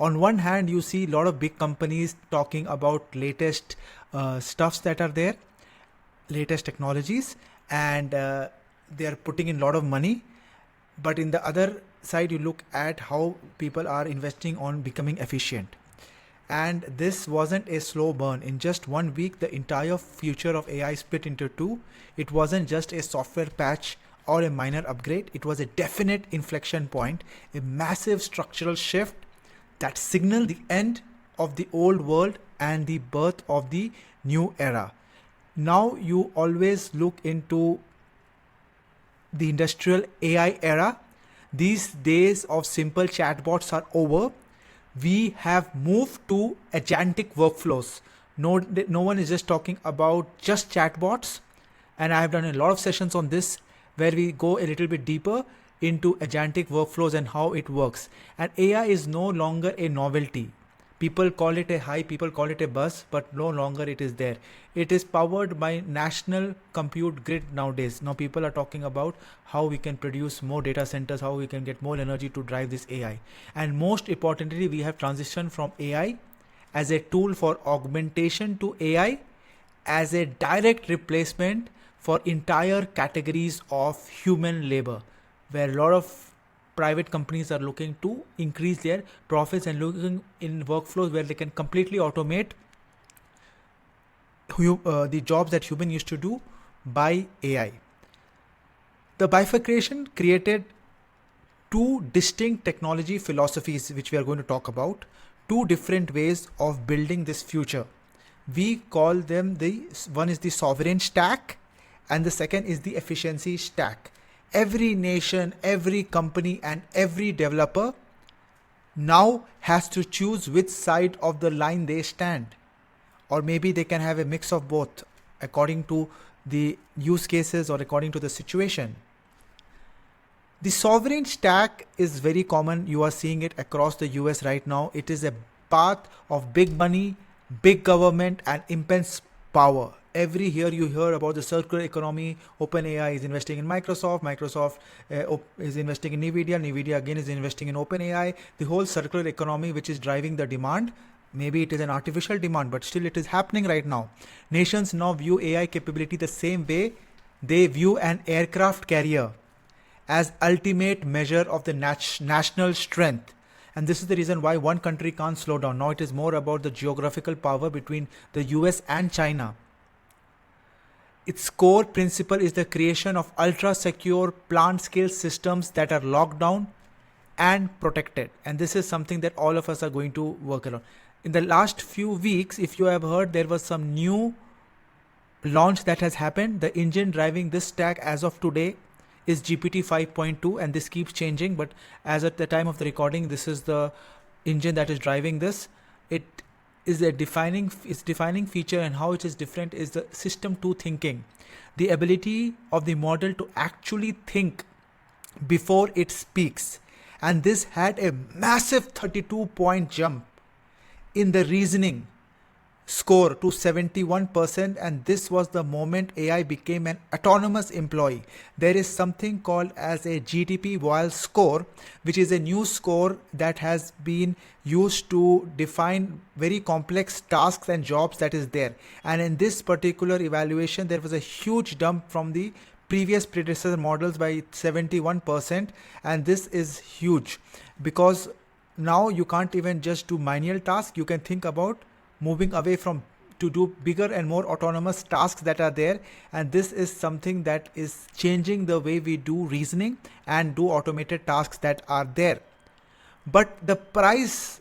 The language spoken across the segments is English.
On one hand, you see a lot of big companies talking about latest stuffs that are there, latest technologies, and they are putting in a lot of money. But in the other side, you look at how people are investing on becoming efficient. And this wasn't a slow burn. In just 1 week, the entire future of AI split into two. It wasn't just a software patch or a minor upgrade. It was a definite inflection point, a massive structural shift that signaled the end of the old world and the birth of the new era. Now you always look into the industrial AI era. These days of simple chatbots are over. We have moved to agentic workflows. No one is just talking about just chatbots. And I have done a lot of sessions on this where we go a little bit deeper into agentic workflows and how it works. And AI is no longer a novelty. People call it a hype, people call it a buzz, but no longer it is there. It is powered by national compute grid nowadays. Now people are talking about how we can produce more data centers, how we can get more energy to drive this AI. And most importantly, we have transitioned from AI as a tool for augmentation to AI as a direct replacement for entire categories of human labor, where a lot of private companies are looking to increase their profits and looking in workflows where they can completely automate the jobs that human used to do by AI. The bifurcation created two distinct technology philosophies, which we are going to talk about, two different ways of building this future. We call them one is the sovereign stack and the second is the efficiency stack. Every nation, every company, and every developer now has to choose which side of the line they stand. Or maybe they can have a mix of both according to the use cases or according to the situation. The sovereign stack is very common. You are seeing it across the US right now. It is a path of big money, big government, and immense power. Every year you hear about the circular economy. OpenAI is investing in Microsoft. Microsoft is investing in NVIDIA. NVIDIA again is investing in OpenAI. The whole circular economy, which is driving the demand. Maybe it is an artificial demand, but still it is happening right now. Nations now view AI capability the same way they view an aircraft carrier, as ultimate measure of the national strength. And this is the reason why one country can't slow down. Now it is more about the geographical power between the US and China. Its core principle is the creation of ultra-secure plant-scale systems that are locked down and protected. And this is something that all of us are going to work around. In the last few weeks, if you have heard, there was some new launch that has happened. The engine driving this stack as of today is GPT 5.2, and this keeps changing. But as at the time of the recording, this is the engine that is driving this. It is a defining feature, and how it is different is the system 2 thinking, the ability of the model to actually think before it speaks. And this had a massive 32-point jump in the reasoning score to 71%, and this was the moment AI became an autonomous employee. There is something called as a GTP while score, which is a new score that has been used to define very complex tasks and jobs that is there. And in this particular evaluation, there was a huge jump from the previous predecessor models by 71%, and this is huge because now you can't even just do manual tasks. You can think about moving away from to do bigger and more autonomous tasks that are there, and this is something that is changing the way we do reasoning and do automated tasks that are there. But the price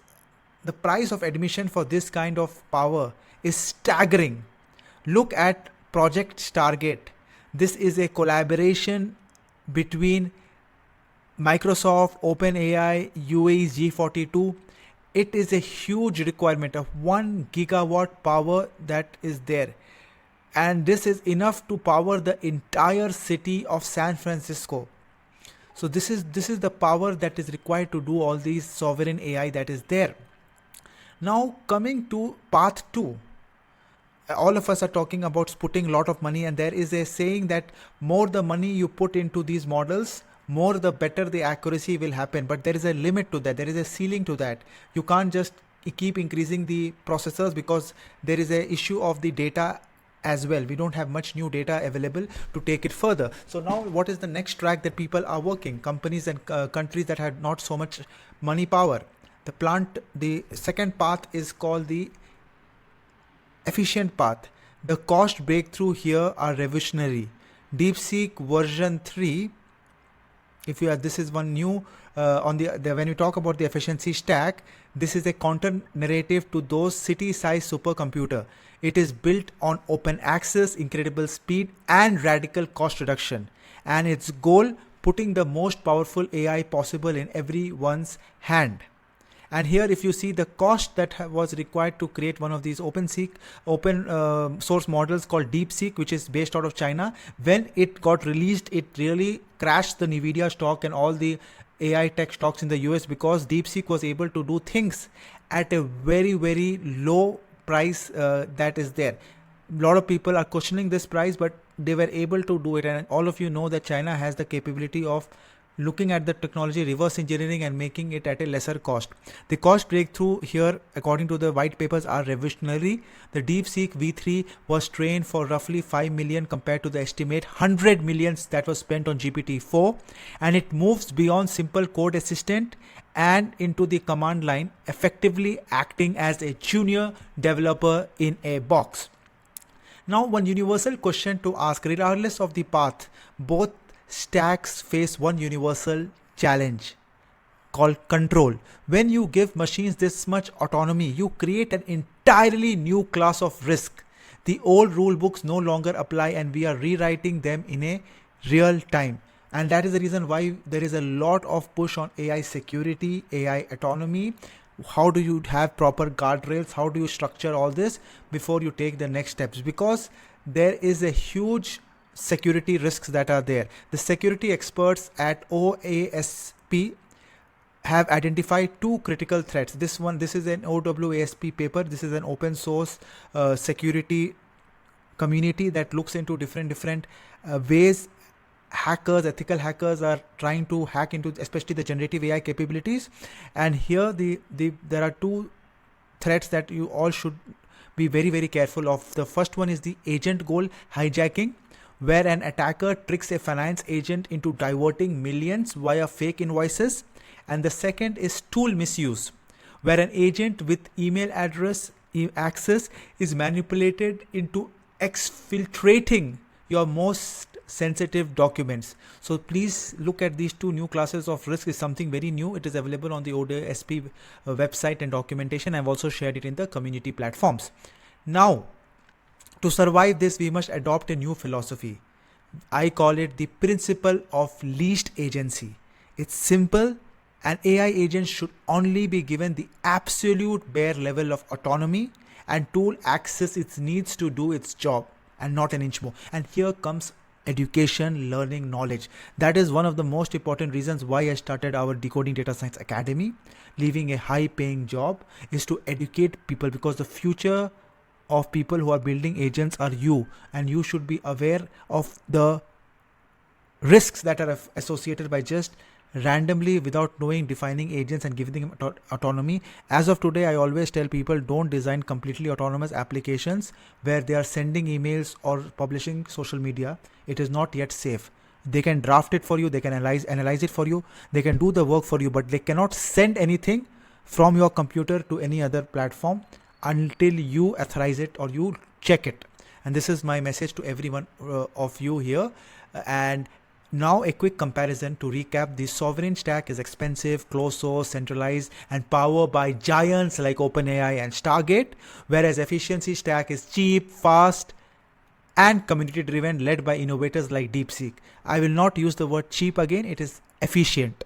of admission for this kind of power is staggering. Look at Project Stargate. This is a collaboration between Microsoft, OpenAI, UAE's G42. It is a huge requirement of 1 gigawatt power that is there. And this is enough to power the entire city of San Francisco. So this is the power that is required to do all these sovereign AI that is there. Now coming to path 2. All of us are talking about putting a lot of money, and there is a saying that more the money you put into these models, more the better the accuracy will happen. But there is a limit to that. There is a ceiling to that. You can't just keep increasing the processors because there is a issue of the data as well. We don't have much new data available to take it further. So now what is the next track that people are working? Companies and countries that had not so much money power. The second path is called the efficient path. The cost breakthrough here are revolutionary. DeepSeek version 3, this is one new when you talk about the efficiency stack, this is a counter narrative to those city-sized supercomputer. It is built on open access, incredible speed, and radical cost reduction. And its goal, putting the most powerful AI possible in everyone's hand. And here, if you see the cost that was required to create one of these open source models called DeepSeek, which is based out of China, when it got released, it really crashed the Nvidia stock and all the AI tech stocks in the US, because DeepSeek was able to do things at a very, very low price that is there. A lot of people are questioning this price, but they were able to do it. And all of you know that China has the capability of looking at the technology, reverse engineering, and making it at a lesser cost. The cost breakthrough here, according to the white papers, are revolutionary. The DeepSeek V3 was trained for roughly 5 million compared to the estimate 100 millions that was spent on GPT-4, and it moves beyond simple code assistant and into the command line, effectively acting as a junior developer in a box. Now, one universal question to ask, regardless of the path, both stacks face one universal challenge called control. When you give machines this much autonomy, you create an entirely new class of risk. The old rule books no longer apply, and we are rewriting them in a real time. And that is the reason why there is a lot of push on AI security, AI autonomy. How do you have proper guardrails? How do you structure all this before you take the next steps? Because there is a huge security risks that are there. The security experts at OASP have identified two critical threats. This is an OWASP paper. This is an open source security community that looks into different ways hackers, ethical hackers, are trying to hack into especially the generative AI capabilities. And here there are two threats that you all should be very, very careful of. The first one is the agent goal hijacking, where an attacker tricks a finance agent into diverting millions via fake invoices. And the second is tool misuse, where an agent with email address access is manipulated into exfiltrating your most sensitive documents. So please look at these two new classes of risk. Is something very new. It is available on the ODSP website and documentation. I've also shared it in the community platforms. Now, to survive this, we must adopt a new philosophy. I call it the principle of least agency. It's simple. An AI agent should only be given the absolute bare level of autonomy and tool access it needs to do its job, and not an inch more. And here comes education, learning, knowledge. That is one of the most important reasons why I started our Decoding Data Science Academy. Leaving a high paying job is to educate people, because the future of people who are building agents are you, and you should be aware of the risks that are associated by just randomly, without knowing, defining agents and giving them autonomy. As of today, I always tell people, don't design completely autonomous applications where they are sending emails or publishing social media. It is not yet safe. They can draft it for you, they can analyze it for you, they can do the work for you, but they cannot send anything from your computer to any other platform until you authorize it or you check it. And this is my message to everyone of you here. And now a quick comparison to recap. The sovereign stack is expensive, closed source, centralized, and powered by giants like OpenAI and Stargate, whereas efficiency stack is cheap, fast, and community driven, led by innovators like DeepSeek. I will not use the word cheap again, it is efficient.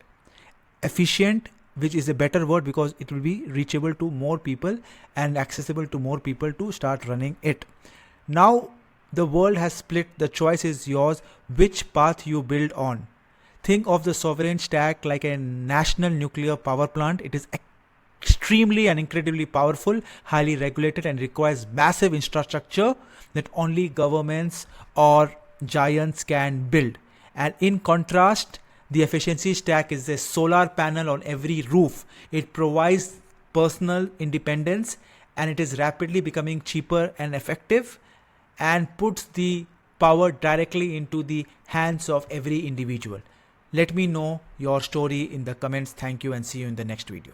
Efficient, which is a better word because it will be reachable to more people and accessible to more people to start running it. Now the world has split. The choice is yours, which path you build on. Think of the sovereign stack like a national nuclear power plant. It is extremely and incredibly powerful, highly regulated, and requires massive infrastructure that only governments or giants can build. And in contrast, The efficiency stack is a solar panel on every roof. It provides personal independence, and it is rapidly becoming cheaper and effective, and puts the power directly into the hands of every individual. Let me know your story in the comments. Thank you, and see you in the next video.